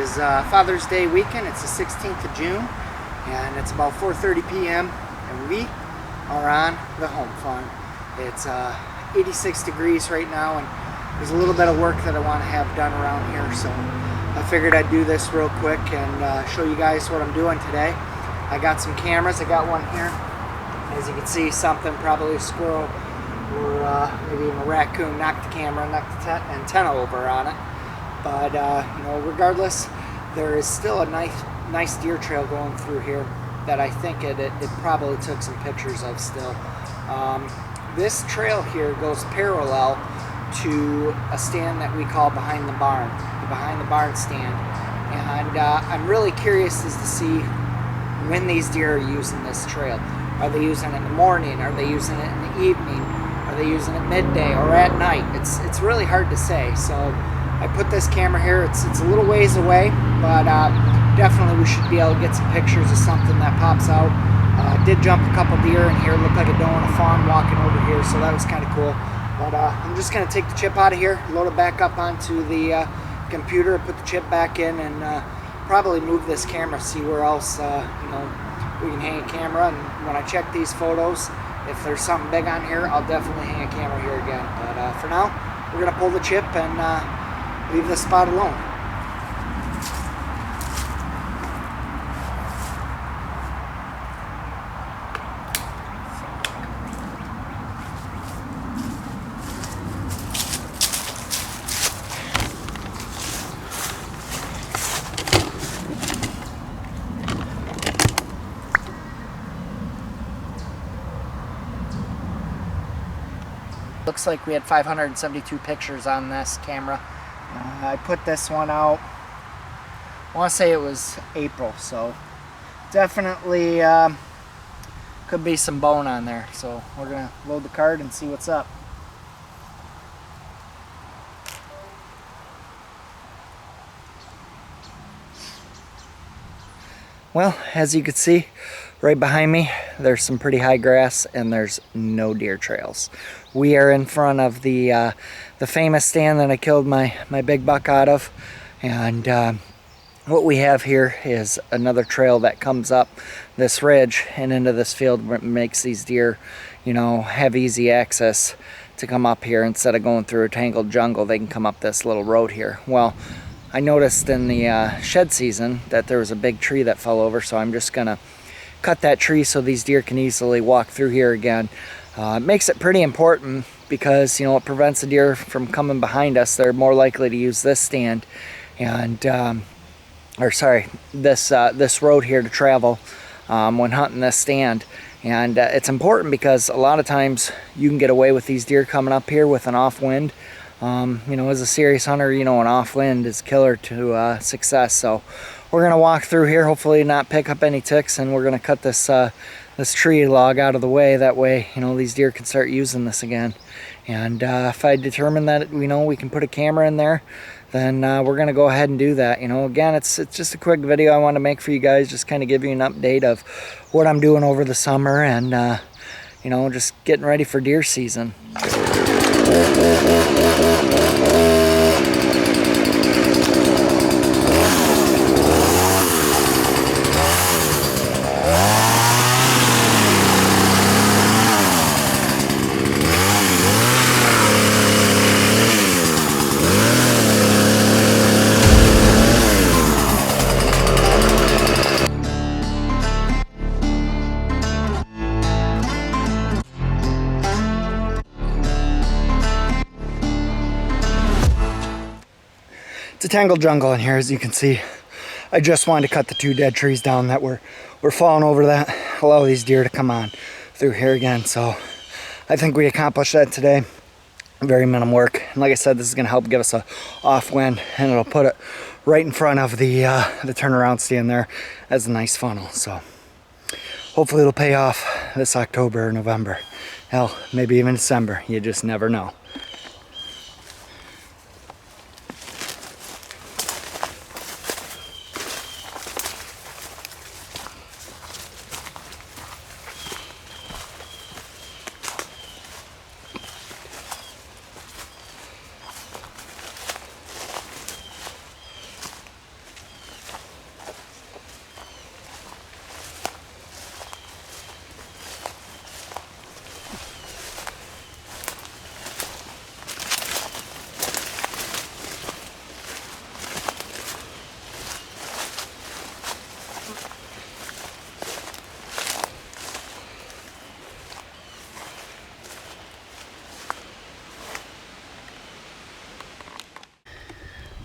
is Father's Day weekend. It's the 16th of June, and it's about 4:30 p.m. and we are on the home farm. It's 86 degrees right now, and there's a little bit of work that I want to have done around here, so I figured I'd do this real quick and show you guys what I'm doing today. I got some cameras. I got one here. As you can see, something, probably a squirrel or maybe even a raccoon, knocked the camera, knocked the antenna over on it. But you know, regardless, there is still a nice deer trail going through here that I think it probably took some pictures of still. This trail here goes parallel to a stand that we call behind the barn stand, and I'm really curious as to see when these deer are using this trail. Are they using it in the morning? Are they using it in the evening? Are they using it midday or at night? It's really hard to say. So I put this camera here. It's a little ways away, but definitely we should be able to get some pictures of something that pops out. Did jump a couple deer in here. Looked like a doe on a fawn walking over here, so that was kind of cool. But I'm just going to take the chip out of here, load it back up onto the computer, put the chip back in, and probably move this camera, see where else you know, we can hang a camera. And when I check these photos, if there's something big on here, I'll definitely hang a camera here again. But for now, we're going to pull the chip and leave this spot alone. Looks like we had 572 pictures on this camera. I put this one out, I want to say it was April, so definitely could be some bone on there. So we're going to load the card and see what's up. Well, as you can see, right behind me, there's some pretty high grass and there's no deer trails. We are in front of the famous stand that I killed my big buck out of, and what we have here is another trail that comes up this ridge and into this field, makes these deer, you know, have easy access to come up here. Instead of going through a tangled jungle, they can come up this little road here. Well, I noticed in the shed season that there was a big tree that fell over, so I'm just gonna cut that tree so these deer can easily walk through here again. It makes it pretty important because, you know, it prevents the deer from coming behind us. They're more likely to use this stand and this road here to travel when hunting this stand. And it's important because a lot of times you can get away with these deer coming up here with an off wind. You know, as a serious hunter, you know, an off wind is killer to success. So we're gonna walk through here, hopefully not pick up any ticks, and we're gonna cut this this tree log out of the way. That way, you know, these deer can start using this again. And if I determine that, you know, we can put a camera in there, then we're gonna go ahead and do that. You know, again, it's just a quick video I want to make for you guys, just kind of give you an update of what I'm doing over the summer, and you know, just getting ready for deer season. It's a tangled jungle in here, as you can see. I just wanted to cut the two dead trees down that were falling over, that allow these deer to come on through here again. So I think we accomplished that today. Very minimum work. And like I said, this is going to help give us a off wind, and it'll put it right in front of the turnaround stand there as a nice funnel. So hopefully it'll pay off this October or November. Hell, maybe even December. You just never know.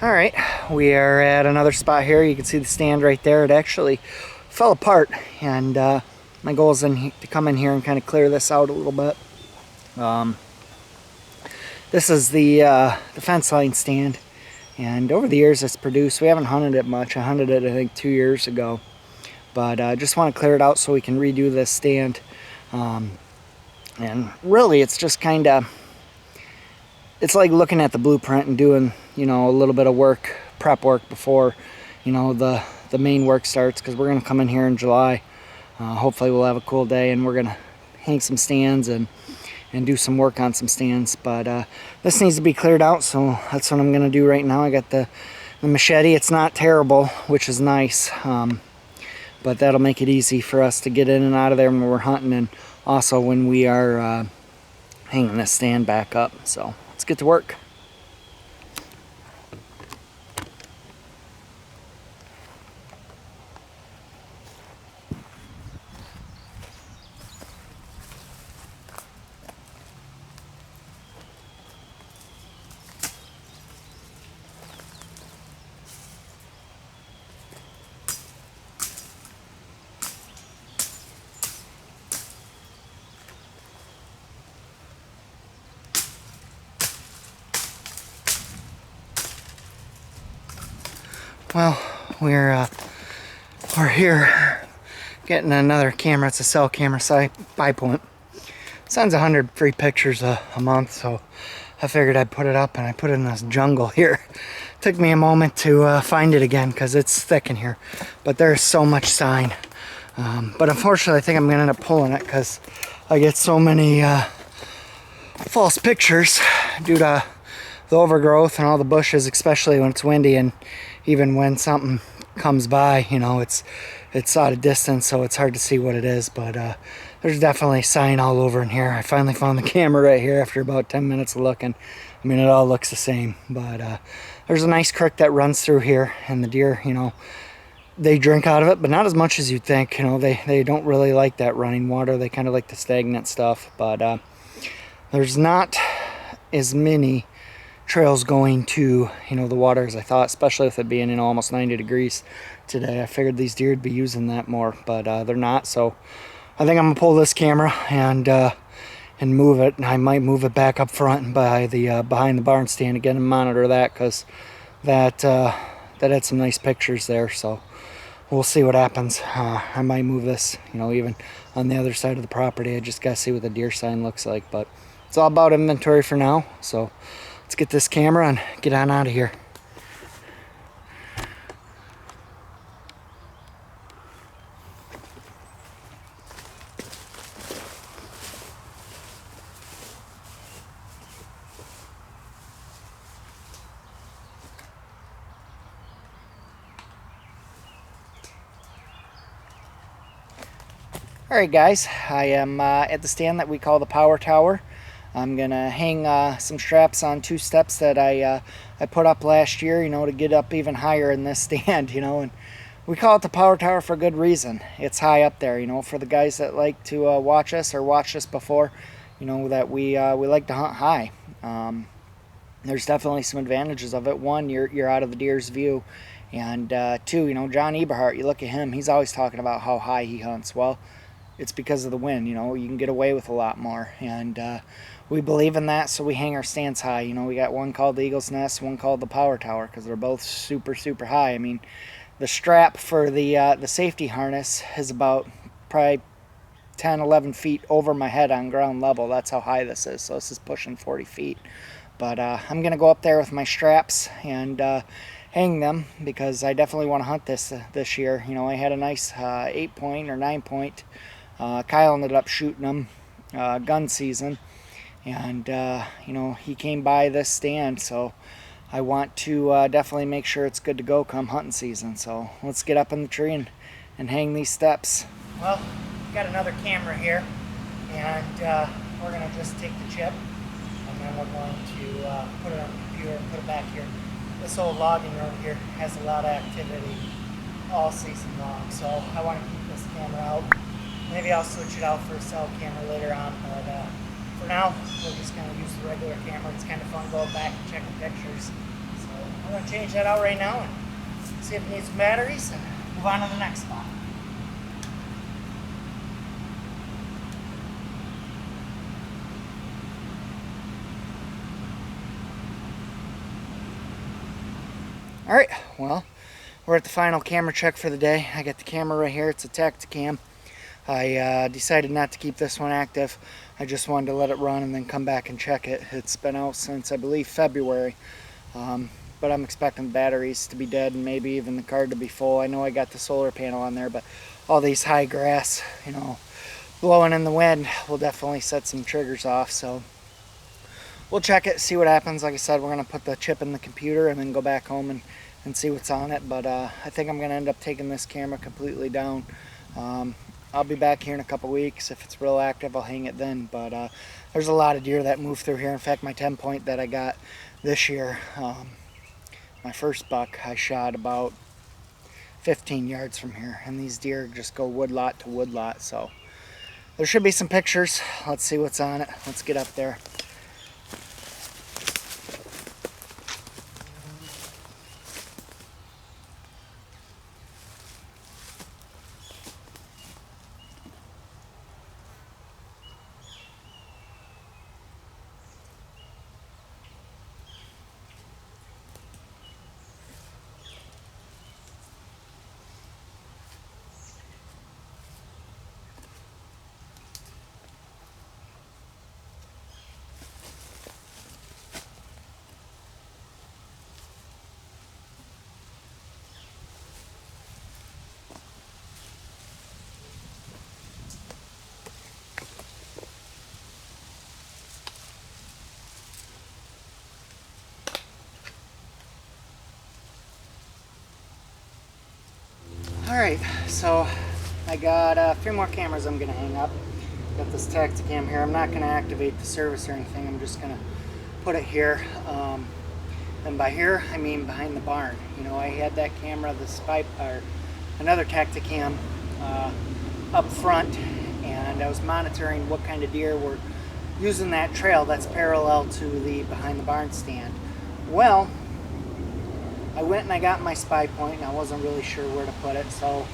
All right, we are at another spot here. You can see the stand right there. It actually fell apart, and my goal is to come in here and kind of clear this out a little bit. This is the fence line stand, and over the years it's produced. We haven't hunted it much. I hunted it I think 2 years ago, but I just want to clear it out so we can redo this stand. And really, it's just kind of, it's like looking at the blueprint and doing, you know, a little bit of work, prep work before, you know, the main work starts, because we're going to come in here in July. Hopefully we'll have a cool day and we're going to hang some stands and do some work on some stands. But this needs to be cleared out, so that's what I'm going to do right now. I got the machete. It's not terrible, which is nice, but that'll make it easy for us to get in and out of there when we're hunting, and also when we are hanging this stand back up. So let's get to work. Well, we're here getting another camera. It's a cell camera, Bi-Point. Sends 100 free pictures a month, so I figured I'd put it up, and I put it in this jungle here. Took me a moment to find it again because it's thick in here, but there's so much sign. But unfortunately, I think I'm gonna end up pulling it because I get so many false pictures due to the overgrowth and all the bushes, especially when it's windy, and even when something comes by, you know, it's out of distance, so it's hard to see what it is. But there's definitely sign all over in here. I finally found the camera right here after about 10 minutes of looking. I mean, it all looks the same, but there's a nice creek that runs through here, and the deer, you know, they drink out of it, but not as much as you'd think. You know, they don't really like that running water. They kind of like the stagnant stuff. But there's not as many trails going to, you know, the water as I thought, especially with it being, you know, almost 90 degrees today. I figured these deer would be using that more, but they're not. So I think I'm gonna pull this camera and move it. I might move it back up front and by the behind the barn stand again and monitor that, because that had some nice pictures there. So we'll see what happens. I might move this, you know, even on the other side of the property. I just gotta see what the deer sign looks like, but it's all about inventory for now. So let's get this camera and get on out of here. Alright guys, I am at the stand that we call the Power Tower. I'm gonna hang some straps on 2 steps that I put up last year, you know, to get up even higher in this stand, you know. And we call it the Power Tower for good reason. It's high up there, you know, for the guys that like to watch us or watched us before, you know, that we like to hunt high. There's definitely some advantages of it. One, you're out of the deer's view, and 2, you know, John Eberhart, you look at him, he's always talking about how high he hunts. Well, it's because of the wind, you know, you can get away with a lot more, and we believe in that, so we hang our stands high. You know, we got one called the Eagle's Nest, one called the Power Tower, because they're both super, super high. I mean, the strap for the safety harness is about probably 10, 11 feet over my head on ground level. That's how high this is, so this is pushing 40 feet. But I'm going to go up there with my straps and hang them, because I definitely want to hunt this year. You know, I had a nice 8-point or 9-point. Kyle ended up shooting them gun season, and you know, he came by this stand, so I want to definitely make sure it's good to go come hunting season. So let's get up in the tree and hang these steps. Well, got another camera here, and we're gonna just take the chip, and then we're going to put it on the computer and put it back here. This old logging road here has a lot of activity all season long, so I want to keep this camera out. Maybe I'll switch it out for a cell camera later on, but for now, we're just going to use the regular camera. It's kind of fun going back and checking pictures. So I'm going to change that out right now and see if it needs some batteries and move on to the next spot. Alright, well, we're at the final camera check for the day. I got the camera right here. It's a Tacticam. I decided not to keep this one active. I just wanted to let it run and then come back and check it. It's been out since, I believe, February. But I'm expecting the batteries to be dead and maybe even the card to be full. I know I got the solar panel on there, but all these high grass, you know, blowing in the wind will definitely set some triggers off. So we'll check it, see what happens. Like I said, we're going to put the chip in the computer and then go back home and see what's on it. But I think I'm going to end up taking this camera completely down. I'll be back here in a couple weeks. If it's real active, I'll hang it then. But there's a lot of deer that move through here. In fact, my 10-point that I got this year, my first buck, I shot about 15 yards from here. And these deer just go woodlot to woodlot. So there should be some pictures. Let's see what's on it. Let's get up there. Alright, so I got a few more cameras I'm going to hang up. Got this Tacticam here. I'm not going to activate the service or anything. I'm just going to put it here. And by here, I mean behind the barn. You know, I had that camera, the spy, or another Tacticam up front, and I was monitoring what kind of deer were using that trail that's parallel to the behind the barn stand. Well, I went and I got my spy point and I wasn't really sure where to put it, so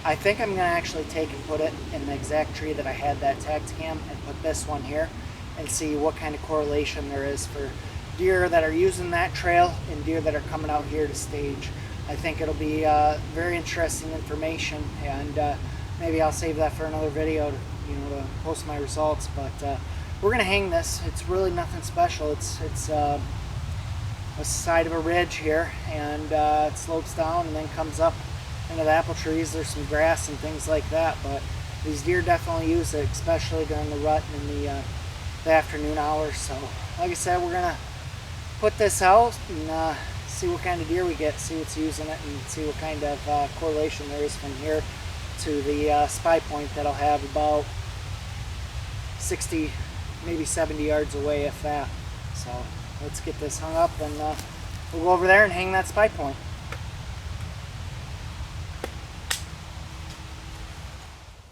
I think I'm going to actually take and put it in the exact tree that I had that Tacticam and put this one here and see what kind of correlation there is for deer that are using that trail and deer that are coming out here to stage. I think it'll be very interesting information, and maybe I'll save that for another video to, to post my results. But we're going to hang this. It's really nothing special. It's the side of a ridge here, and it slopes down and then comes up into the apple trees. There's some grass and things like that, but these deer definitely use it, especially during the rut and the afternoon hours. So like I said, we're gonna put this out and see what kind of deer we get, see what's using it, and see what kind of correlation there is from here to the spy point that I'll have about 60, maybe 70 yards away, if that. So let's get this hung up and we'll go over there and hang that spy point.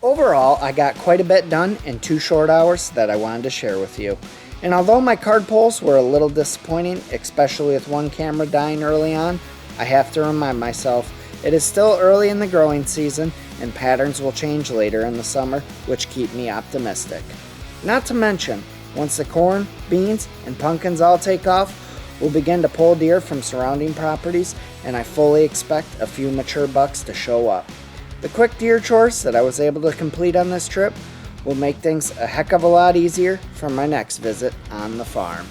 Overall, I got quite a bit done in 2 short hours that I wanted to share with you. And although my card pulls were a little disappointing, especially with one camera dying early on, I have to remind myself it is still early in the growing season and patterns will change later in the summer, which keep me optimistic. Not to mention, once the corn, beans, and pumpkins all take off, we'll begin to pull deer from surrounding properties, and I fully expect a few mature bucks to show up. The quick deer chores that I was able to complete on this trip will make things a heck of a lot easier for my next visit on the farm.